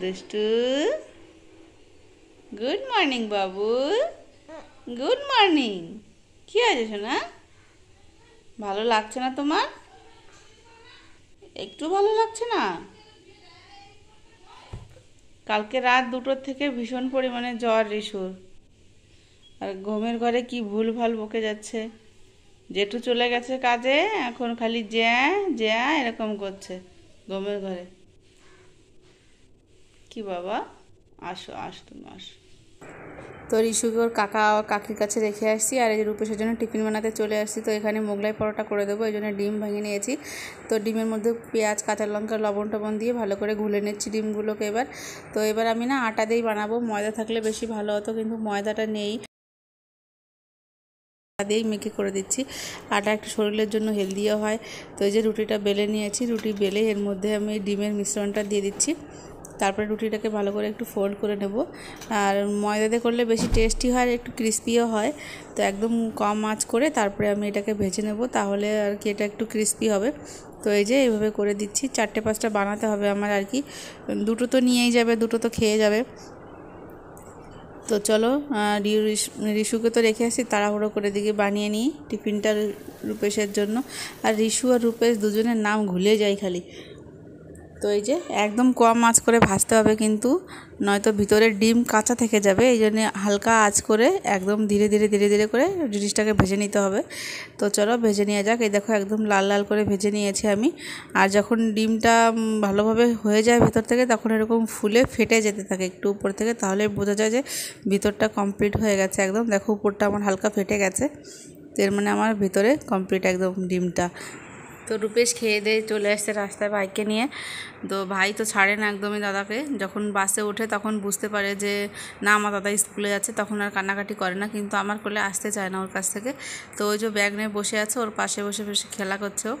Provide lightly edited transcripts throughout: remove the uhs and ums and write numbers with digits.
দুষ্টু, good morning বাবু। Good morning. কি আছে সোনা? ভালো লাগছে না তোমার? একটু ভালো লাগছে না? কালকে রাত 2টোর থেকে ভীষণ পরিমাণে জ্বর রিসুর। আর ঘুমের ঘরে কি ভুল ভাল বকে যাচ্ছে। জেঠু চলে গেছে কাজে, এখন খালি জ্যা জ্যা এরকম করছে ঘুমের ঘরে। কি বাবা, আসো আসো তুমি আসো। তো রিশুকে ওর কাকা কাকির কাছে রেখে আসছি, আর এই রূপেশের জন্য টিফিন বানাতে চলে আসছি। তো এখানে মোগলাই পরোটা করে দেবো, এই জন্য ডিম ভেঙে নিয়েছি। তো ডিমের মধ্যে পেঁয়াজ, কাঁচা লঙ্কা, লবণ টবণ দিয়ে ভালো করে গুলে নিচ্ছি ডিমগুলোকে এবার। তো এবার আমি না আটা দিয়েই বানাবো, ময়দা থাকলে বেশি ভালো হতো, কিন্তু ময়দাটা নেই, আটা দিয়েই মেখে করে দিচ্ছি। আটা একটু শরীরের জন্য হেলদিও হয়। তো এই যে রুটিটা বেলে নিয়েছি, রুটি বেলে এর মধ্যে আমি ডিমের মিশ্রণটা দিয়ে দিচ্ছি। তারপরে রুটিটাকে ভালো করে একটু ফোল্ড করে নেব। আর ময়দা দিয়ে করলে বেশি টেস্টি হয় আর একটু ক্রিস্পিও হয়। তো একদম কম আঁচ করে তারপরে আমি এটাকে ভেজে নেব, তাহলে আর কি এটা একটু ক্রিস্পি হবে। তো এই যে এইভাবে করে দিচ্ছি, 4-5টা বানাতে হবে আমার আর কি। 2টো তো নিয়েই যাবে, 2টো তো খেয়ে যাবে। তো চলো, রিশুকে তো রেখে আসি, তাড়াহুড়ো করে দিকে বানিয়ে নিই টিফিনটা রূপেশের জন্য। আর রিশু আর রূপেশ দুজনের নাম ভুলে যাই খালি। তো এই যে একদম কম আঁচ করে ভাজতে হবে, কিন্তু নয়তো ভিতরের ডিম কাঁচা থেকে যাবে। এই জন্য হালকা আঁচ করে একদম ধীরে ধীরে ধীরে ধীরে করে জিনিসটাকে ভেজে নিতে হবে। তো চলো ভেজে নেওয়া যাক। এই দেখো একদম লাল লাল করে ভেজে নিয়েছি আমি। আর যখন ডিমটা ভালোভাবে হয়ে যায় ভেতর থেকে, তখন এরকম ফুলে ফেটে যেতে থাকে একটু উপর থেকে, তাহলে বোঝা যায় যে ভিতরটা কমপ্লিট হয়ে গেছে একদম। দেখো উপরটা আমার হালকা ফেটে গেছে, তো এর মানে আমার ভিতরে কমপ্লিট একদম ডিমটা। তো রূপেশ খেয়ে দিয়ে চলে আসছে রাস্তায় বাইকে নিয়ে। তো ভাই তো ছাড়ে না একদমই দাদাকে, যখন বাসে ওঠে তখন বুঝতে পারে যে না আমার দাদা স্কুলে যাচ্ছে, তখন আর কান্নাকাটি করে না, কিন্তু আমার কোলে আসতে চায় না ওর কাছ থেকে। তো ওই যে ব্যাগ নিয়ে বসে আছে, ওর পাশে বসে বসে খেলা করছে ও।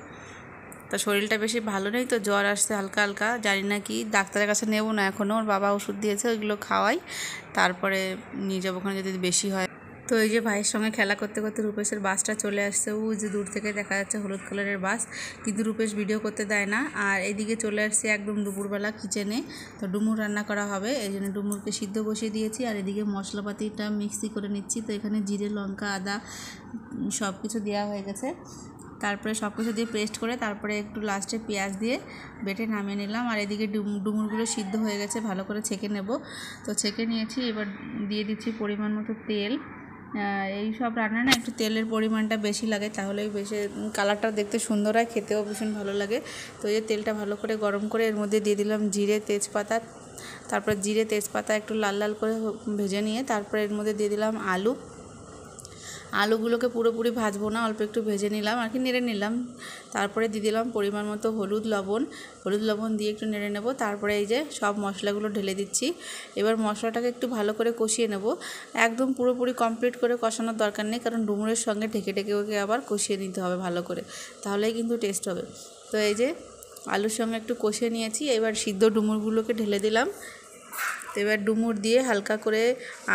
তো শরীরটা বেশি ভালো নেই, তো জ্বর আসছে হালকা হালকা, জানি না কি, ডাক্তারের কাছে নেবো না এখনও, ওর বাবা ওষুধ দিয়েছে, ওইগুলো খাওয়াই, তারপরে নিয়ে যাবো ওখানে যদি বেশি হয়। তো এই যে ভাইয়ের সঙ্গে খেলা করতে করতে রূপেশের বাসটা চলে আসছে, ও যে দূর থেকে দেখা যাচ্ছে হলুদ কালারের বাস, কিন্তু রূপেশ ভিডিও করতে দেয় না। আর এদিকে চলে আসছে একদম দুপুরবেলা কিচেনে। তো ডুমুর রান্না করা হবে, এই জন্য ডুমুরকে সিদ্ধ বসিয়ে দিয়েছি। আর এদিকে মশলাপাতিটা মিক্সি করে নিচ্ছি। তো এখানে জিরে, লঙ্কা, আদা সব কিছু দেওয়া হয়ে গেছে। তারপরে সব কিছু দিয়ে পেস্ট করে তারপরে একটু লাস্টে পেঁয়াজ দিয়ে বেটে নামিয়ে নিলাম। আর এদিকে ডুমুরগুলো সিদ্ধ হয়ে গেছে, ভালো করে ছেঁকে নেব। তো ছেঁকে নিয়েছি, এবার দিয়ে দিচ্ছি পরিমাণ মতো তেল। এই সব রান্না না একটু তেলের পরিমাণটা বেশি লাগে, তাহলেই বেশি কালারটাও দেখতে সুন্দর হয়, খেতেও ভীষণ ভালো লাগে। তো এই তেলটা ভালো করে গরম করে এর মধ্যে দিয়ে দিলাম জিরে, তেজপাতা। তারপর জিরে, তেজপাতা একটু লাল লাল করে ভেজে নিয়ে তারপরে এর মধ্যে দিয়ে দিলাম আলু। আলুগুলোকে পুরোপুরি ভাজবো না, অল্প একটু ভেজে নিলাম আর কি, নেড়ে নিলাম। তারপরে দিয়ে দিলাম পরিমাণ মতো হলুদ লবণ দিয়ে একটু নেড়ে নেব। তারপরে এই যে সব মশলাগুলো ঢেলে দিচ্ছি। এবার মশলাটাকে একটু ভালো করে কষিয়ে নেব, একদম পুরোপুরি কমপ্লিট করে কষানোর দরকার নেই, কারণ ডুমুরের সঙ্গে ঢেকে ঢেকে ওকে আবার কষিয়ে নিতে হবে ভালো করে, তাহলেই কিন্তু টেস্ট হবে। তো এই যে আলুর সঙ্গে একটু কষিয়ে নিয়েছি, এবার সিদ্ধ ডুমুরগুলোকে ঢেলে দিলাম। তো এবার ডুমুর দিয়ে হালকা করে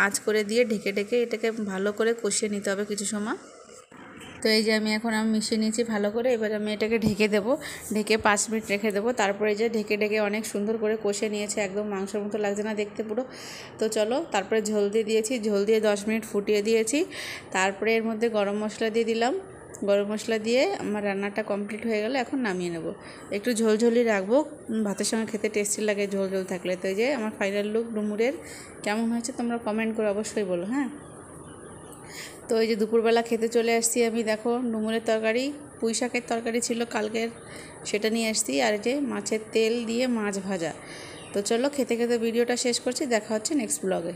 আঁচ করে দিয়ে ঢেকে ঢেকে এটাকে ভালো করে কষিয়ে নিতে হবে কিছু সময়। তো এই যে আমি মিশিয়ে নিয়েছি ভালো করে, এবার আমি এটাকে ঢেকে দেবো, ঢেকে 5 মিনিট রেখে দেবো। তারপরে যে ঢেকে ঢেকে অনেক সুন্দর করে কষে নিয়েছে, একদম মাংসের মতো লাগছে না দেখতে পুরো। তো চলো, তারপরে ঝোল দিয়ে দিয়েছি, ঝোল দিয়ে 10 মিনিট ফুটিয়ে দিয়েছি। তারপরে এর মধ্যে গরম মশলা দিয়ে দিলাম, গরম মশলা দিয়ে আমার রান্নাটা কমপ্লিট হয়ে গেল। এখন নামিয়ে নেব, একটু ঝোলঝোলই রাখবো, ভাতের সঙ্গে খেতে টেস্টি লাগে ঝোল ঝোল থাকলে। তো এই যে আমার ফাইনাল লুক ডুমুরের কেমন হয়েছে তোমরা কমেন্ট করে অবশ্যই বলো, হ্যাঁ। তো এই যে দুপুরবেলা খেতে চলে আসছি আমি, দেখো ডুমুরের তরকারি, পুঁই শাকের তরকারি ছিল কালকের, সেটা নিয়ে আসছি। আর যে মাছের তেল দিয়ে মাছ ভাজা। তো চলো খেতে খেতে ভিডিওটা শেষ করছি, দেখা হচ্ছে নেক্সট ব্লগে।